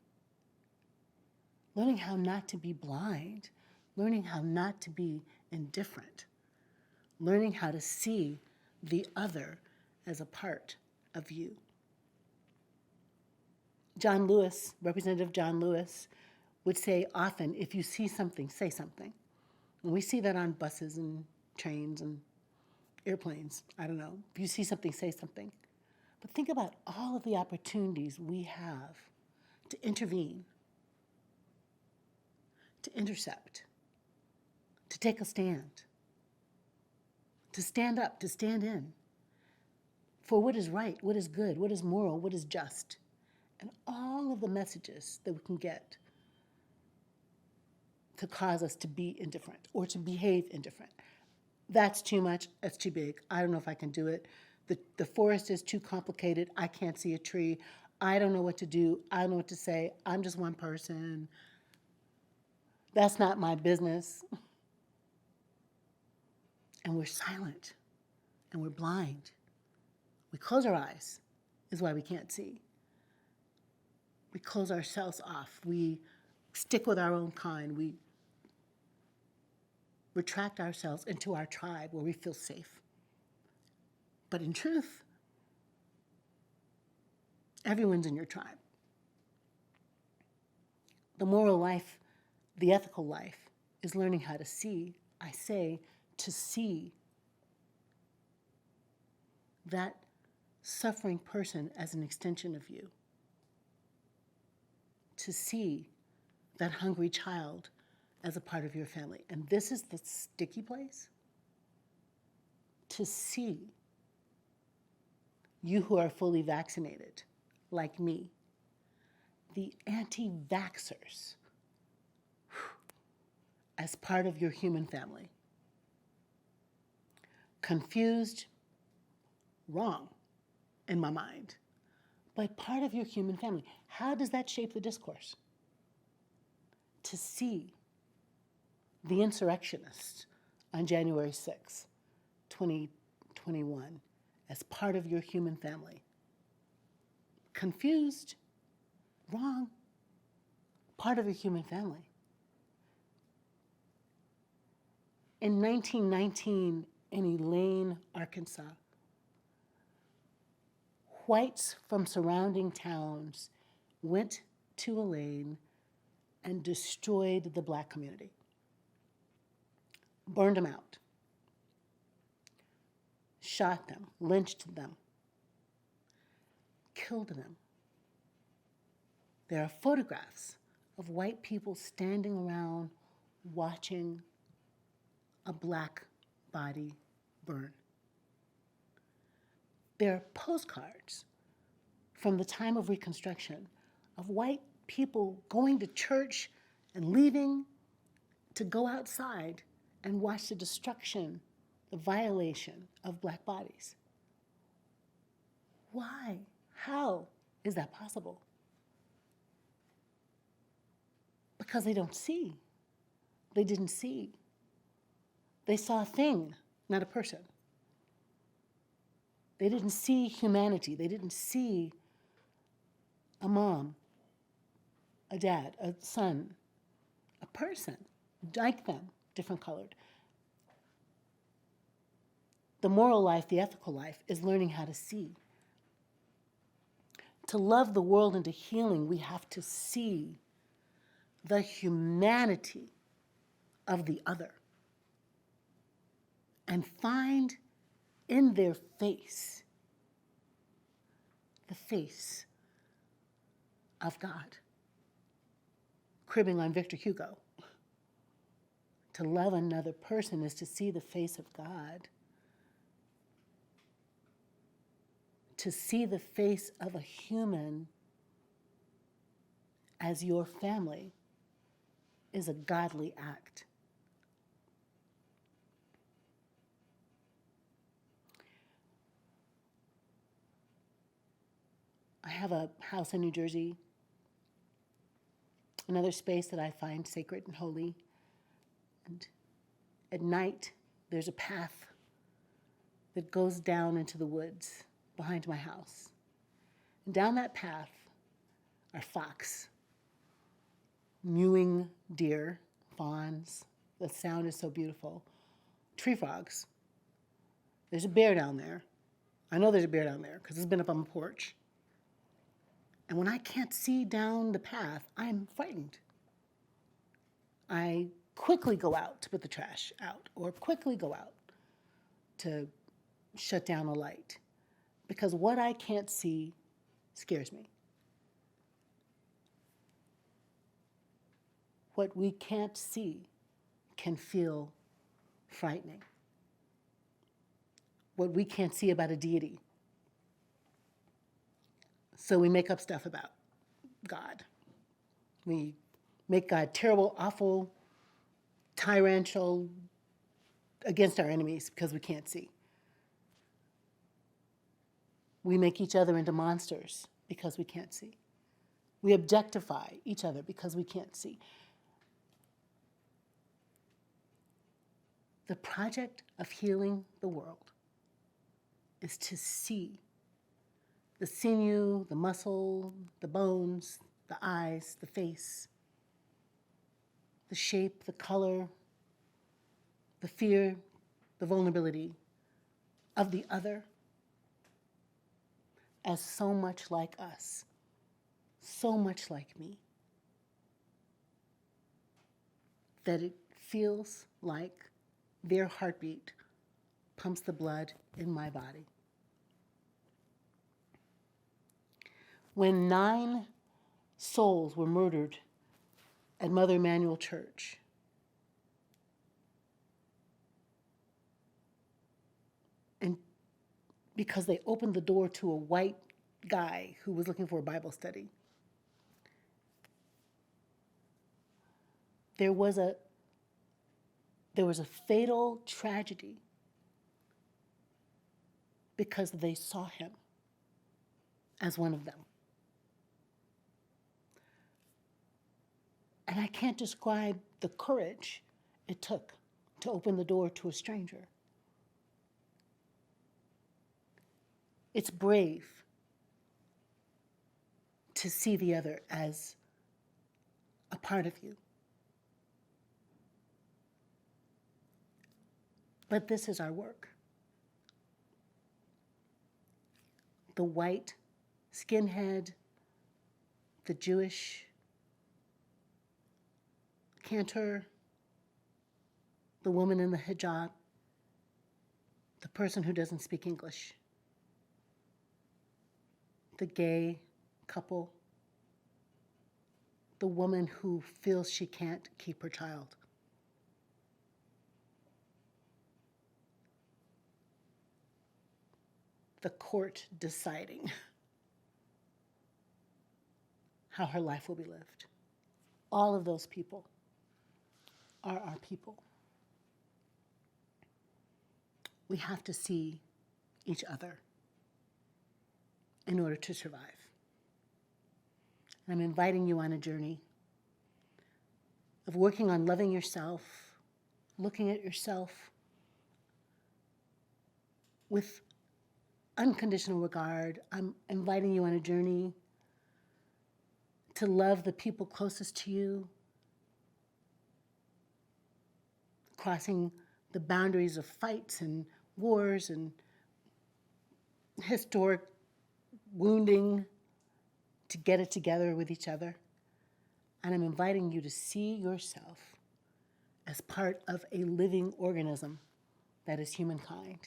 learning how not to be blind, learning how not to be indifferent, learning how to see the other as a part of you. John Lewis, Representative John Lewis, would say often, if you see something, say something. And we see that on buses and trains and airplanes. I don't know. If you see something, say something. But think about all of the opportunities we have to intervene, to intercept, to take a stand, to stand up, to stand in for what is right, what is good, what is moral, what is just, and all of the messages that we can get to cause us to be indifferent or to behave indifferent. That's too much, that's too big. I don't know if I can do it. The forest is too complicated. I can't see a tree. I don't know what to do. I don't know what to say. I'm just one person. That's not my business. And we're silent and we're blind. We close our eyes, is why we can't see. We close ourselves off. We stick with our own kind. We retract ourselves into our tribe where we feel safe. But in truth, everyone's in your tribe. The moral life, the ethical life, is learning how to see, I say, to see that suffering person as an extension of you. To see that hungry child as a part of your family. And this is the sticky place. To see you who are fully vaccinated, like me, the anti-vaxxers, as part of your human family. Confused, wrong in my mind, but part of your human family. How does that shape the discourse? To see the insurrectionists on January 6, 2021, as part of your human family. Confused, wrong, part of your human family. In 1919, in Elaine, Arkansas, whites from surrounding towns went to Elaine and destroyed the black community, burned them out, shot them, lynched them, killed them. There are photographs of white people standing around watching a black body burn. There are postcards from the time of Reconstruction of white people going to church and leaving to go outside and watch the destruction, the violation of black bodies. Why? How is that possible? Because they don't see. They didn't see. They saw a thing, not a person. They didn't see humanity. They didn't see a mom, a dad, a son, a person, like them, different colored. The moral life, the ethical life, is learning how to see. To love the world into healing, we have to see the humanity of the other and find in their face the face of God. Cribbing on Victor Hugo. To love another person is to see the face of God. To see the face of a human as your family is a godly act. I have a house in New Jersey, another space that I find sacred and holy. And at night, there's a path that goes down into the woods behind my house. And down that path are fox, mewing deer, fawns. The sound is so beautiful. Tree frogs. There's a bear down there. I know there's a bear down there because it's been up on the porch. And when I can't see down the path, I'm frightened. I quickly go out to put the trash out or quickly go out to shut down a light because what I can't see scares me. What we can't see can feel frightening. What we can't see about a deity. So we make up stuff about God. We make God terrible, awful, tyrannical against our enemies because we can't see. We make each other into monsters because we can't see. We objectify each other because we can't see. The project of healing the world is to see the sinew, the muscle, the bones, the eyes, the face, the shape, the color, the fear, the vulnerability of the other as so much like us, so much like me, that it feels like their heartbeat pumps the blood in my body. When 9 souls were murdered at Mother Emanuel Church, and because they opened the door to a white guy who was looking for a Bible study, there was a fatal tragedy because they saw him as one of them. And I can't describe the courage it took to open the door to a stranger. It's brave to see the other as a part of you. But this is our work. The white skinhead, the Jewish cantor, the woman in the hijab, the person who doesn't speak English, the gay couple, the woman who feels she can't keep her child. The court deciding how her life will be lived. All of those people are our people. We have to see each other in order to survive. And I'm inviting you on a journey of working on loving yourself, looking at yourself with unconditional regard. I'm inviting you on a journey to love the people closest to you, crossing the boundaries of fights and wars and historic wounding to get it together with each other. And I'm inviting you to see yourself as part of a living organism that is humankind,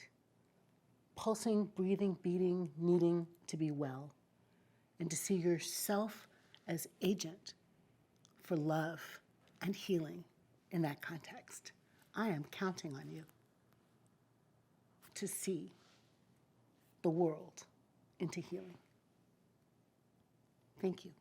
pulsing, breathing, beating, needing to be well, and to see yourself as agent for love and healing in that context. I am counting on you to see the world into healing. Thank you.